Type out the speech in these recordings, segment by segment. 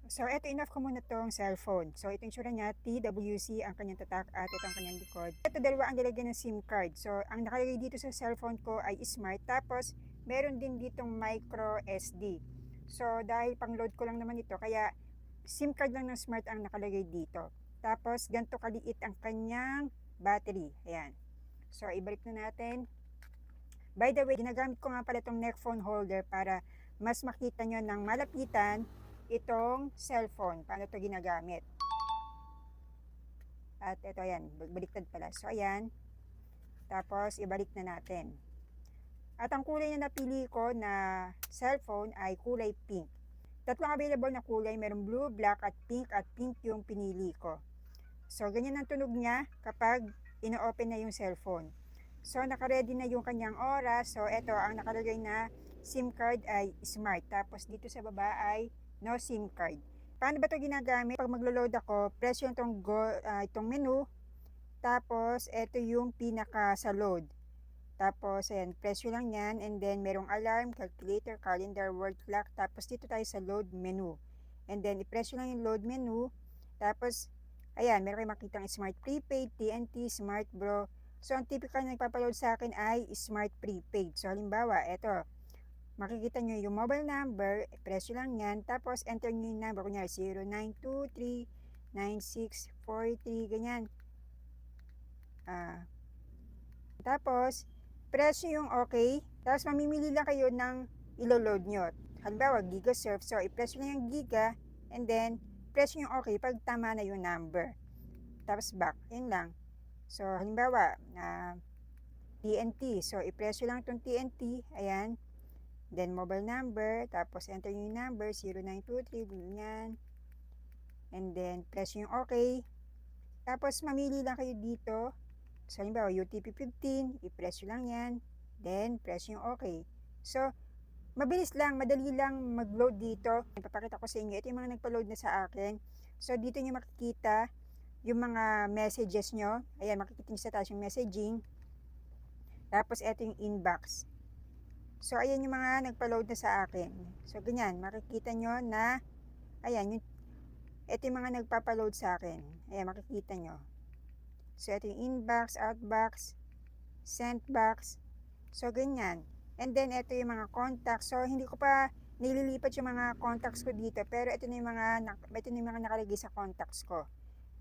So, eto enough ko muna tong cellphone. So, ito yung tsura niya, TWC ang kanyang tatak at ito ang kanyang likod. Ito dalawa ang nilagyan ng SIM card. So, ang nakalagay dito sa cellphone ko ay Smart. Tapos, meron din ditong micro SD. So, dahil pang load ko lang naman ito, kaya SIM card lang ng Smart ang nakalagay dito. Tapos, ganito kaliit ang kanyang battery. Ayan. So, ibalik na natin. By the way, ginagamit ko nga pala itong neck phone holder para mas makita nyo ng malapitan itong cellphone. Paano ito ginagamit. At ito, ayan, baliktad pala. So, ayan. Tapos, ibalik na natin. At ang kulay na napili ko na cellphone ay kulay pink. Tatlong available na kulay. Merong blue, black, at pink yung pinili ko. So, ganyan ang tunog niya kapag ino-open na yung cellphone. So, nakaready na yung kanyang oras. So, ito, ang nakalagay na SIM card ay Smart. Tapos, dito sa baba ay no SIM card. Paano ba ito ginagamit? Pag maglo-load ako, press yung itong menu. Tapos, ito yung pinaka sa load. Tapos, ayan, press lang yan. And then, merong alarm, calculator, calendar, word clock. Tapos, dito tayo sa load menu. And then, i-press lang yung load menu. Tapos, ayan, meron kayo makitang Smart Prepaid, TNT, Smart Bro. So, ang typical na nagpapaload sa akin ay Smart Prepaid. So, halimbawa, eto, makikita nyo yung mobile number, press lang yan, tapos enter nyo yung number, kunyari 0923-9643, ganyan. Tapos, press nyo yung OK, tapos mamimili lang kayo ng ilo-load nyo. Halimbawa, GigaSurf, so i-press nyo lang yung Giga, and then, press nyo yung OK pag tama na yung number. Tapos back, yun lang. So, halimbawa, TNT. So, i-press nyo lang itong TNT. Ayan. Then, mobile number. Tapos, enter nyo yung number. 0923. Ganyan. And then, press nyo yung OK. Tapos, mamili lang kayo dito. So, halimbawa, UTP-15. I-press nyo lang yan. Then, press nyo yung OK. So, mabilis lang. Madali lang mag-load dito. Ipapakita ko sa inyo. Ito yung mga nagpa-load na sa akin. So, dito nyo makikita yung mga messages nyo. Ayan, makikita nyo sa taas yung messaging. Tapos, ito yung inbox. So, ayan yung mga nagpa-load na sa akin. So, ganyan. Makikita nyo na, ayan, ito yung mga nagpapa-load sa akin. Ayan, makikita nyo. So, ito yung inbox, outbox, sent box. So, ganyan. And then, ito yung mga contacts. So, hindi ko pa nililipat yung mga contacts ko dito. Pero, ito na yung mga nakalagay sa contacts ko.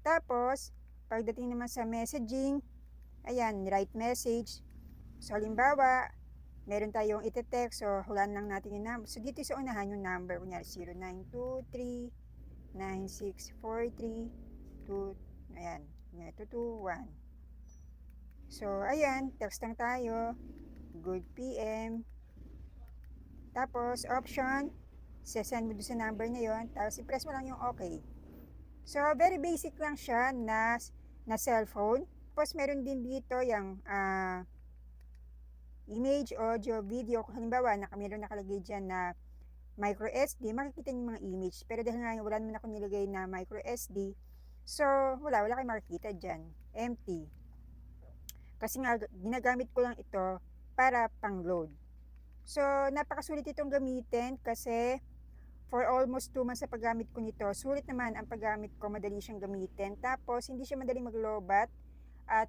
Tapos, pagdating naman sa messaging, ayan, write message. So, halimbawa, meron tayong ite-text. So, hulaan lang natin yung number. So, dito sa unahan yung number. Kunyari, 0923-9643, ayan, 221. So, ayan, text lang tayo. Good PM. Tapos, option, sesend mo doon sa number na yon. Tapos, i-press mo lang yung OK. So, very basic lang siya na cellphone. Tapos, meron din dito yung image, audio, video. Halimbawa, meron nakalagay dyan na micro SD. Makikita niyo mga image. Pero dahil nga wala naman ako nilagay na micro SD, so, wala kayong makikita dyan. Empty. Kasi nga, ginagamit ko lang ito para pang-load. So, napakasulit itong gamitin kasi for almost 2 months sa paggamit ko nito, sulit naman ang paggamit ko, madali siyang gamitin. Tapos, hindi siya madaling maglobat. At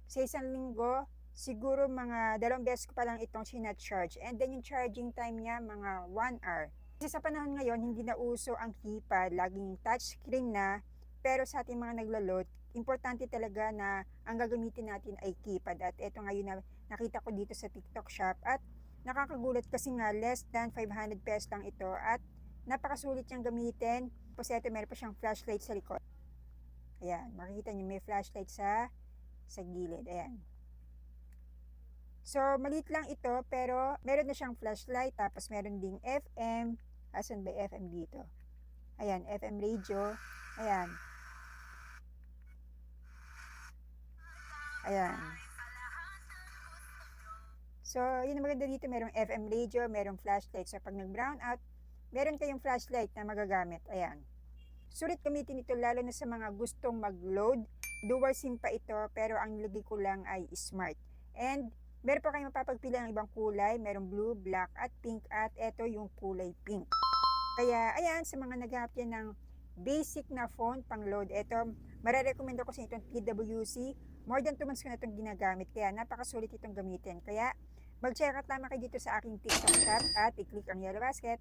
sa isang linggo, siguro mga 2 beses ko pa lang itong sinacharge. And then yung charging time niya, mga 1 hour. Kasi sa panahon ngayon, hindi na uso ang keypad, laging touchscreen na. Pero sa ating mga naglo-load, importante talaga na ang gagamitin natin ay keypad. At ito ngayon na nakita ko dito sa TikTok shop. At nakakagulat kasi nga, less than 500 pesos lang ito. At napakasulit niyang gamitin. Tapos ito, meron pa siyang flashlight sa likod. Ayan, makikita niyo may flashlight sa gilid. Ayan. So, maliit lang ito, pero meron na siyang flashlight. Tapos meron ding FM. Asan ba FM dito? Ayan, FM radio. Ayan. Ayan. So, yun ang maganda dito. Merong FM radio, merong flashlight. So, pag nag-brown out, meron kayong flashlight na magagamit. Ayan. Sulit gamitin ito lalo na sa mga gustong mag-load. Dual SIM pa ito, pero ang nilagay ko lang ay Smart. And meron pa kayong mapapagpili ng ibang kulay. Merong blue, black, at pink. At ito yung kulay pink. Kaya ayan, sa mga naghahanap yan ng basic na phone pang load, eto, marerecommend ko sa inyo itong TWC. More than 2 months ko na itong ginagamit, kaya napakasulit itong gamitin. Kaya mag-check out lamang kayo dito sa aking TikTok shop at i-click ang yellow basket.